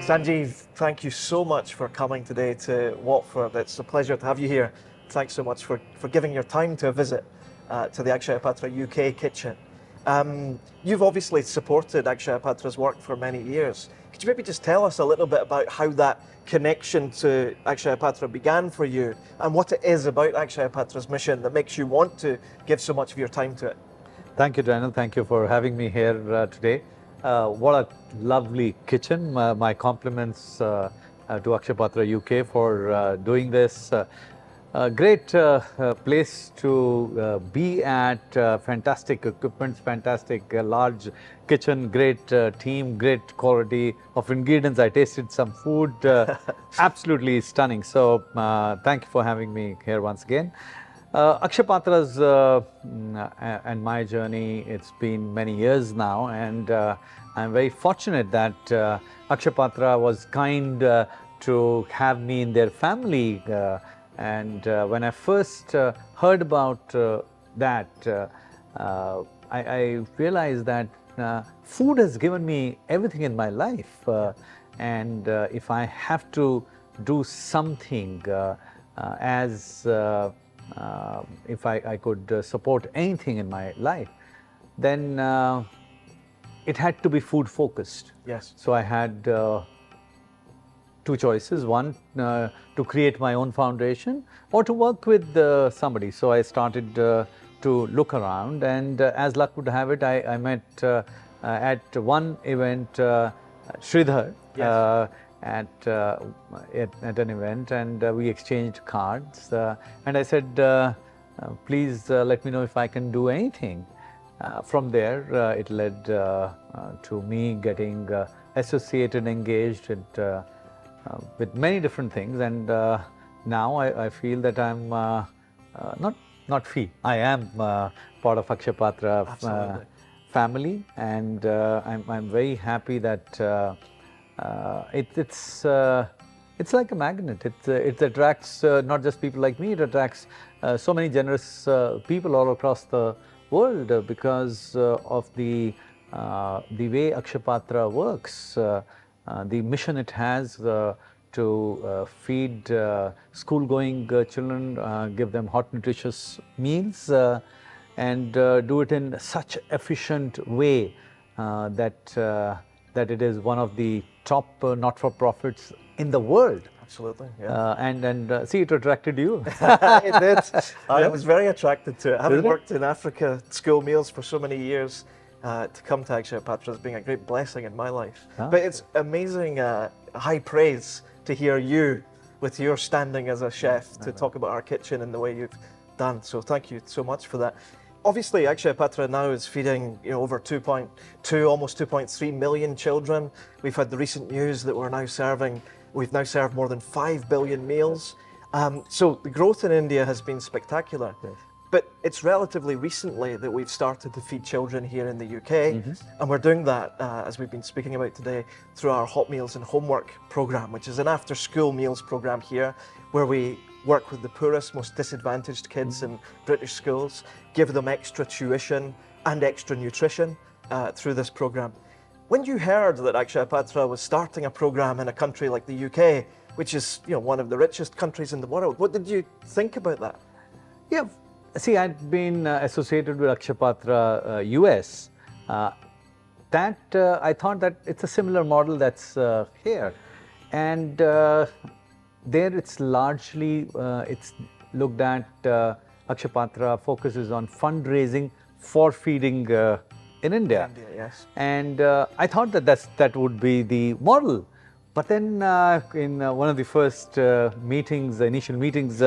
Sanjeev, thank you so much for coming today to Watford. It's a pleasure to have you here. Thanks so much for giving your time to a visit to the Akshaya Patra UK kitchen. You've obviously supported Akshaya Patra's work for many years. Could you maybe just tell us a little bit about how that connection to Akshaya Patra began for you and what it is about Akshaya Patra's mission that makes you want to give so much of your time to it? Thank you, Daniel. Thank you for having me here today. What a lovely kitchen. My compliments to Akshaya Patra UK for doing this. A great place to be at, fantastic equipment, fantastic large kitchen, great team, great quality of ingredients. I tasted some food, absolutely stunning. So thank you for having me here once again. Akshaya Patra's and my journey, it's been many years now, and I'm very fortunate that Akshaya Patra was kind to have me in their family. And when I first heard about that, I realized that food has given me everything in my life. And if I have to do something if I could support anything in my life, then it had to be food focused. Yes. So I had two choices: one, to create my own foundation, or to work with somebody. So I started to look around, and as luck would have it, I met at one event Sridhar. Yes. At an event, and we exchanged cards, and I said, please let me know if I can do anything. From there, it led to me getting associated, engaged with many different things, and now I feel that I'm I am part of Akshaya Patra family, and I'm very happy that it's like a magnet. It attracts not just people like me. It attracts so many generous people all across the world because of the way Akshaya Patra works, the mission it has to feed school-going children, give them hot, nutritious meals, and do it in such efficient way that it is one of the top not-for-profits in the world. Absolutely, yeah. And see, it attracted you. It did. I was very attracted to it. Having worked in Africa, school meals for so many years, to come to Akshaya Patra has been a great blessing in my life. But it's amazing, high praise to hear you, with your standing as a chef, to talk about our kitchen and the way you've done. So thank you so much for that. Obviously, Akshaya Patra now is feeding over 2.2, almost 2.3 million children. We've had the recent news that we've now served more than 5 billion meals. So the growth in India has been spectacular. Yes. But it's relatively recently that we've started to feed children here in the UK. And we're doing that, as we've been speaking about today, through our Hot Meals and Homework programme, which is an after-school meals programme here, where we work with the poorest, most disadvantaged kids in British schools, give them extra tuition and extra nutrition through this programme. When you heard that Akshaya Patra was starting a programme in a country like the UK, which is one of the richest countries in the world, what did you think about that? Yeah, see, I'd been associated with Akshaya Patra US. I thought that it's a similar model that's here. And there it's largely, it's looked at, Akshaya Patra focuses on fundraising for feeding in India. Yes. And I thought that would be the model. But then in one of the first initial meetings,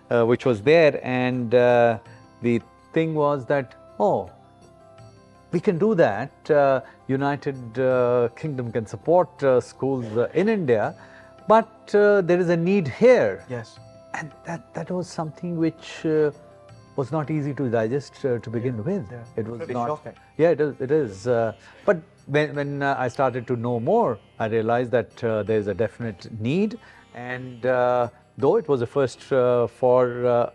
which was there, and the thing was that, oh, we can do that. United Kingdom can support schools in India, but there is a need here. Yes. And that was something which was not easy to digest to begin with. Yeah. It was Pretty not. shocking. Yeah, it is. But when I started to know more, I realized that there is a definite need. And though it was a first for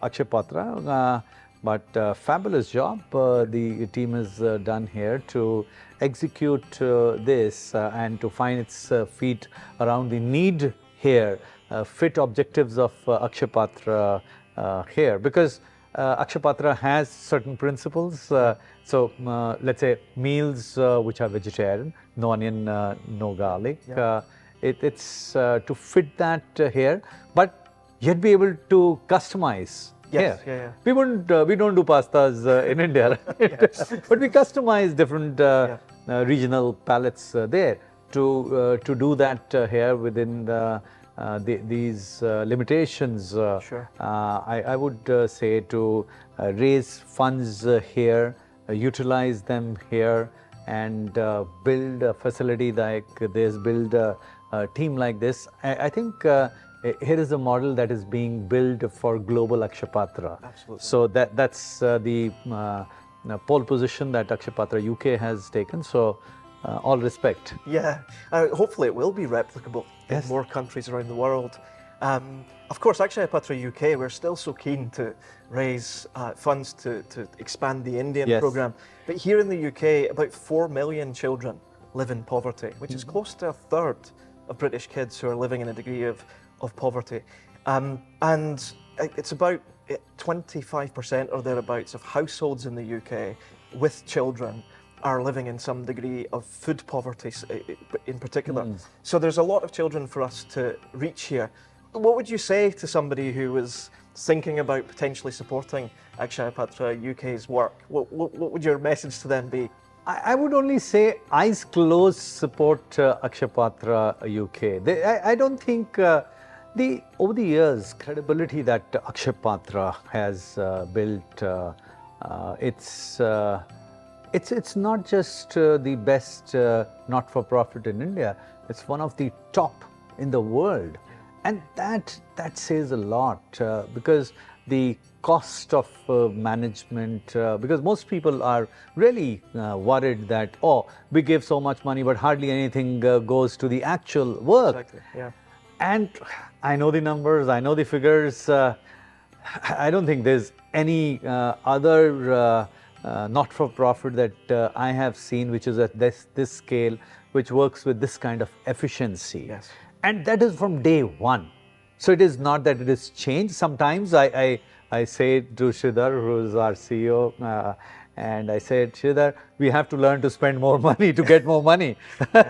Akshaya Patra, But fabulous job the team has done here to execute this and to find its feet around the need here, fit objectives of Akshaya Patra here. Because Akshaya Patra has certain principles. Let's say meals which are vegetarian, no onion, no garlic. Yeah. It's to fit that here, but yet be able to customize. Yes, here. We don't do pastas in India, right? But we customize different regional palettes there to do that here within these limitations. Sure. I would say to raise funds here, utilize them here, and build a facility like this, build a team like this. I think here is a model that is being built for global Akshaya Patra. Absolutely. So that's the pole position that Akshaya Patra UK has taken. So all respect. Yeah, hopefully it will be replicable in more countries around the world. Of course, Akshaya Patra UK, we're still so keen to raise funds to expand the Indian program. But here in the UK, about 4 million children live in poverty, which is close to a third of British kids who are living in a degree of poverty. And it's about 25% or thereabouts of households in the UK with children are living in some degree of food poverty in particular. So there's a lot of children for us to reach here. What would you say to somebody who was thinking about potentially supporting Akshaya Patra UK's work? What would your message to them be? I would only say eyes closed, support Akshaya Patra UK. I don't think over the years, credibility that Akshaya Patra has built, it's not just the best not-for-profit in India. It's one of the top in the world, and that says a lot because the cost of management, because most people are really worried that, oh, we give so much money but hardly anything goes to the actual work. Exactly. Yeah. And I know the numbers, I know the figures. I don't think there's any other not-for-profit that I have seen which is at this scale, which works with this kind of efficiency. Yes. And that is from day one. So it is not that it is changed. Sometimes I say to Sridhar, who is our CEO, and I said, Sridhar, we have to learn to spend more money to get more money.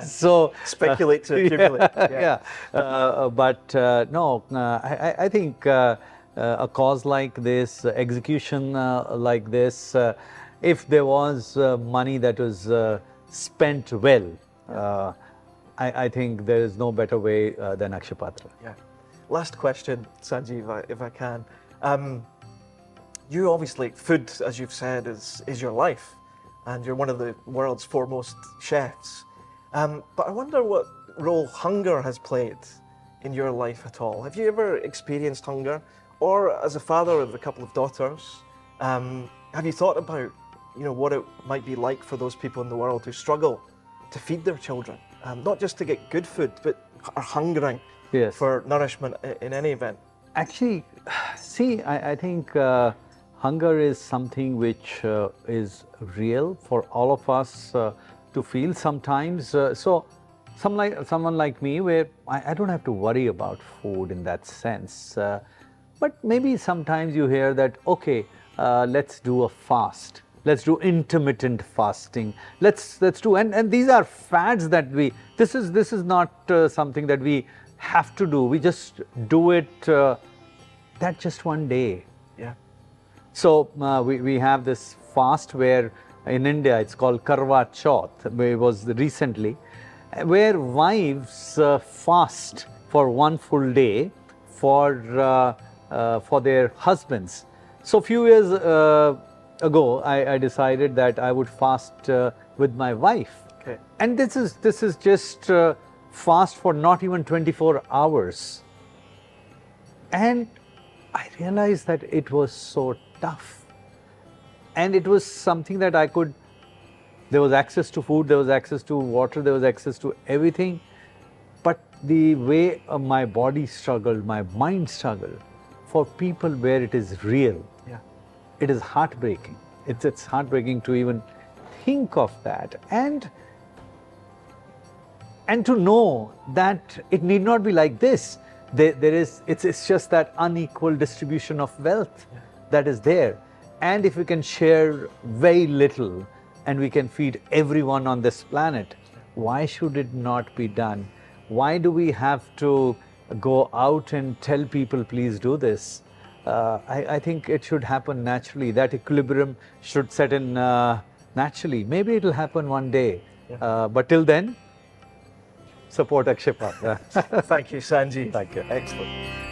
So speculate to accumulate. I think a cause like this, execution like this, if there was money that was spent well, I think there is no better way than Akshaya Patra. Yeah. Last question, Sanjeev, if I can. You obviously, food, as you've said, is your life, and you're one of the world's foremost chefs. But I wonder what role hunger has played in your life at all. Have you ever experienced hunger? Or as a father of a couple of daughters, have you thought about what it might be like for those people in the world who struggle to feed their children? Not just to get good food, but are hungering for nourishment in any event. Actually, see, I think hunger is something which is real for all of us to feel sometimes. So someone like me, where I don't have to worry about food in that sense. But maybe sometimes you hear that, okay, let's do a fast. Let's do intermittent fasting. Let's do, and these are fads that this is not something that we have to do. We just do it that just one day. Yeah. So we have this fast where in India it's called Karwa Chauth. It was recently, where wives fast for one full day for their husbands. So a few years ago, I decided that I would fast with my wife. Okay. And this is just fast for not even 24 hours. And I realized that it was so tough. And it was something that there was access to food, there was access to water, there was access to everything. But the way my body struggled, my mind struggled, for people where it is real. Yeah. it is heartbreaking. It's heartbreaking to even think of that, and to know that it need not be like this. It's just that unequal distribution of wealth that is there. And if we can share very little and we can feed everyone on this planet, why should it not be done? Why do we have to go out and tell people, please do this? I think it should happen naturally. That equilibrium should set in naturally. Maybe it will happen one day. But till then, support Akshaya Patra. Thank you, Sanjeev. Thank you. Excellent.